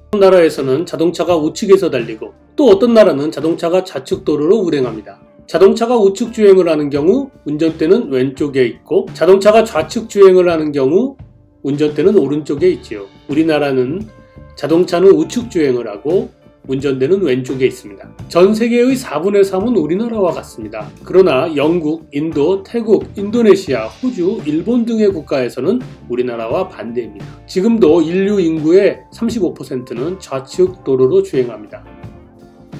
어떤 나라에서는 자동차가 우측에서 달리고 또 어떤 나라는 자동차가 좌측 도로로 운행합니다. 자동차가 우측 주행을 하는 경우 운전대는 왼쪽에 있고 자동차가 좌측 주행을 하는 경우 운전대는 오른쪽에 있지요. 우리나라는 자동차는 우측 주행을 하고 운전대는 왼쪽에 있습니다. 전 세계의 4분의 3은 우리나라와 같습니다. 그러나 영국, 인도, 태국, 인도네시아, 호주, 일본 등의 국가에서는 우리나라와 반대입니다. 지금도 인류 인구의 35%는 좌측 도로로 주행합니다.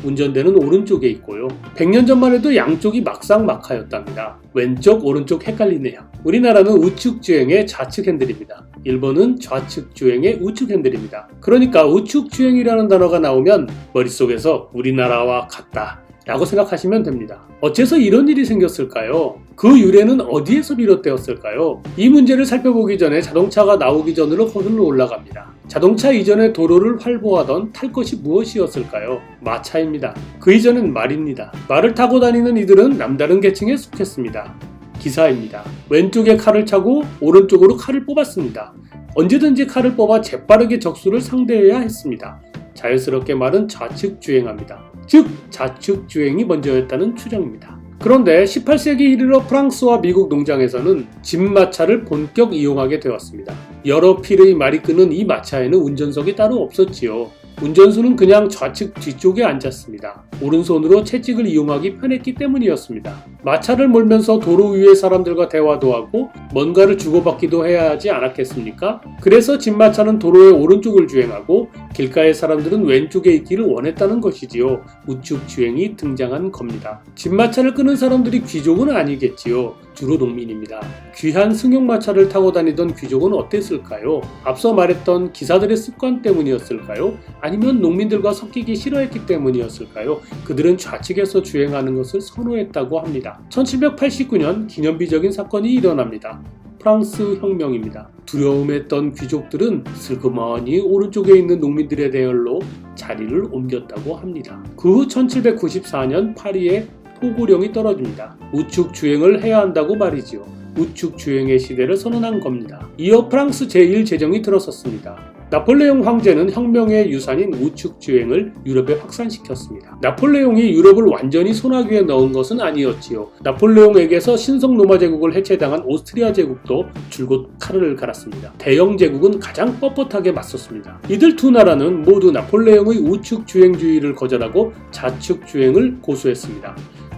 운전대는 오른쪽에 있고요. 100년 전만 해도 양쪽이 막상막하였답니다. 왼쪽, 오른쪽 헷갈리네요. 우리나라는 우측 주행의 좌측 핸들입니다. 일본은 좌측 주행의 우측 핸들입니다. 그러니까 우측 주행이라는 단어가 나오면 머릿속에서 우리나라와 같다 라고 생각하시면 됩니다. 어째서 이런 일이 생겼을까요? 그 유래는 어디에서 비롯되었을까요? 이 문제를 살펴보기 전에 자동차가 나오기 전으로 거슬러 올라갑니다. 자동차 이전에 도로를 활보하던 탈 것이 무엇이었을까요? 마차입니다. 그 이전엔 말입니다. 말을 타고 다니는 이들은 남다른 계층에 속했습니다. 기사입니다. 왼쪽에 칼을 차고 오른쪽으로 칼을 뽑았습니다. 언제든지 칼을 뽑아 재빠르게 적수를 상대해야 했습니다. 자연스럽게 말은 좌측 주행합니다. 즉 좌측 주행이 먼저였다는 추정입니다. 그런데 18세기 이르러 프랑스와 미국 농장에서는 집마차를 본격 이용하게 되었습니다. 여러 필의 말이 끄는 이 마차에는 운전석이 따로 없었지요. 운전수는 그냥 좌측 뒤쪽에 앉았습니다. 오른손으로 채찍을 이용하기 편했기 때문이었습니다. 마차를 몰면서 도로 위의 사람들과 대화도 하고 뭔가를 주고받기도 해야 하지 않았겠습니까? 그래서 집마차는 도로의 오른쪽을 주행하고 길가의 사람들은 왼쪽에 있기를 원했다는 것이지요. 우측 주행이 등장한 겁니다. 집마차를 끄는 사람들이 귀족은 아니겠지요. 주로 농민입니다. 귀한 승용마차를 타고 다니던 귀족은 어땠을까요? 앞서 말했던 기사들의 습관 때문이었을까요? 아니면 농민들과 섞이기 싫어했기 때문이었을까요? 그들은 좌측에서 주행하는 것을 선호했다고 합니다. 1789년 기념비적인 사건이 일어납니다. 프랑스 혁명입니다. 두려움에 떤 귀족들은 슬그머니 오른쪽에 있는 농민들의 대열로 자리를 옮겼다고 합니다. 그 후 1794년 파리에 포고령이 떨어집니다. 우측 주행을 해야 한다고 말이지요. 우측 주행의 시대를 선언한 겁니다. 이어 프랑스 제1제정이 들어섰습니다. 나폴레옹 황제는 혁명의 유산인 우측 주행을 유럽에 확산시켰습니다. 나폴레옹이 유럽을 완전히 소나기에 넣은 것은 아니었지요. 나폴레옹에게서 신성 로마 제국을 해체당한 오스트리아 제국도 줄곧 칼을 갈았습니다. 대영 제국은 가장 뻣뻣하게 맞섰습니다. 이들 두 나라는 모두 나폴레옹의 우측 주행주의를 거절하고 좌측 주행을 고수했습니다.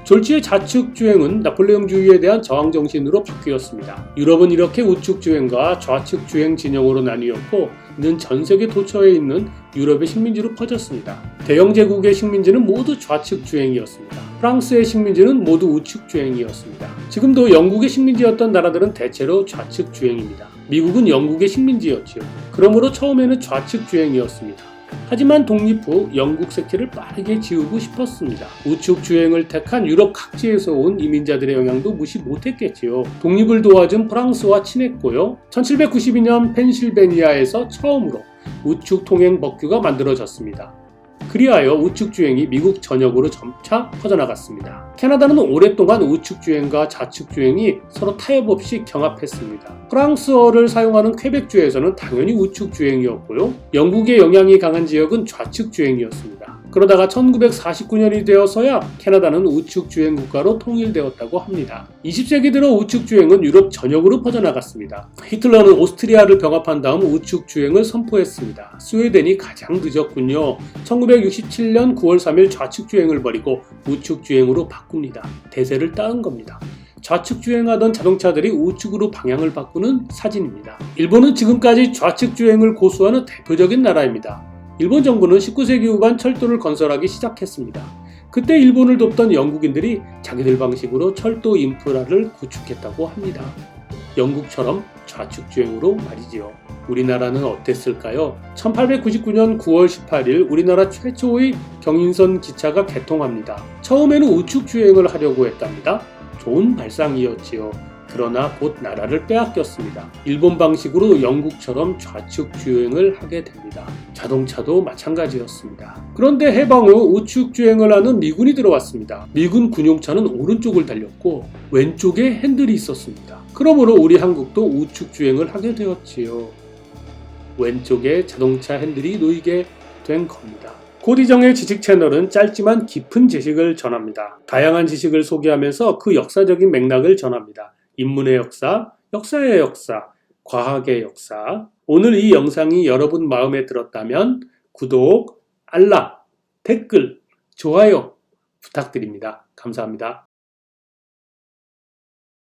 졸지의 좌측 주행은 나폴레옹주의에 대한 저항 정신으로 바뀌었습니다. 유럽은 이렇게 우측 주행과 좌측 주행 진영으로 나뉘었고 이는 전 세계 도처에 있는 유럽의 식민지로 퍼졌습니다. 대영 제국의 식민지는 모두 좌측 주행이었습니다. 프랑스의 식민지는 모두 우측 주행이었습니다. 지금도 영국의 식민지였던 나라들은 대체로 좌측 주행입니다. 미국은 영국의 식민지였지요. 그러므로 처음에는 좌측 주행이었습니다. 하지만 독립 후 영국 색채를 빠르게 지우고 싶었습니다. 우측 주행을 택한 유럽 각지에서 온 이민자들의 영향도 무시 못했겠지요. 독립을 도와준 프랑스와 친했고요. 1792년 펜실베니아에서 처음으로 우측 통행 법규가 만들어졌습니다. 그리하여 우측 주행이 미국 전역으로 점차 퍼져나갔습니다. 캐나다는 오랫동안 우측 주행과 좌측 주행이 서로 타협 없이 경합했습니다. 프랑스어를 사용하는 퀘벡주에서는 당연히 우측 주행이었고요. 영국의 영향이 강한 지역은 좌측 주행이었습니다. 그러다가 1949년이 되어서야 캐나다는 우측 주행 국가로 통일되었다고 합니다. 20세기 들어 우측 주행은 유럽 전역으로 퍼져나갔습니다. 히틀러는 오스트리아를 병합한 다음 우측 주행을 선포했습니다. 스웨덴이 가장 늦었군요. 1967년 9월 3일 좌측 주행을 버리고 우측 주행으로 바꿉니다. 대세를 따은 겁니다. 좌측 주행하던 자동차들이 우측으로 방향을 바꾸는 사진입니다. 일본은 지금까지 좌측 주행을 고수하는 대표적인 나라입니다. 일본 정부는 19세기 후반 철도를 건설하기 시작했습니다. 그때 일본을 돕던 영국인들이 자기들 방식으로 철도 인프라를 구축했다고 합니다. 영국처럼 좌측 주행으로 말이지요. 우리나라는 어땠을까요? 1899년 9월 18일 우리나라 최초의 경인선 기차가 개통합니다. 처음에는 우측 주행을 하려고 했답니다. 좋은 발상이었지요. 그러나 곧 나라를 빼앗겼습니다. 일본 방식으로 영국처럼 좌측 주행을 하게 됩니다. 자동차도 마찬가지였습니다. 그런데 해방 후 우측 주행을 하는 미군이 들어왔습니다. 미군 군용차는 오른쪽을 달렸고 왼쪽에 핸들이 있었습니다. 그러므로 우리 한국도 우측 주행을 하게 되었지요. 왼쪽에 자동차 핸들이 놓이게 시작된 겁니다. 고디정의 지식 채널은 짧지만 깊은 지식을 전합니다. 다양한 지식을 소개하면서 그 역사적인 맥락을 전합니다. 인문의 역사, 역사의 역사, 과학의 역사. 오늘 이 영상이 여러분 마음에 들었다면 구독, 알람, 댓글, 좋아요 부탁드립니다. 감사합니다.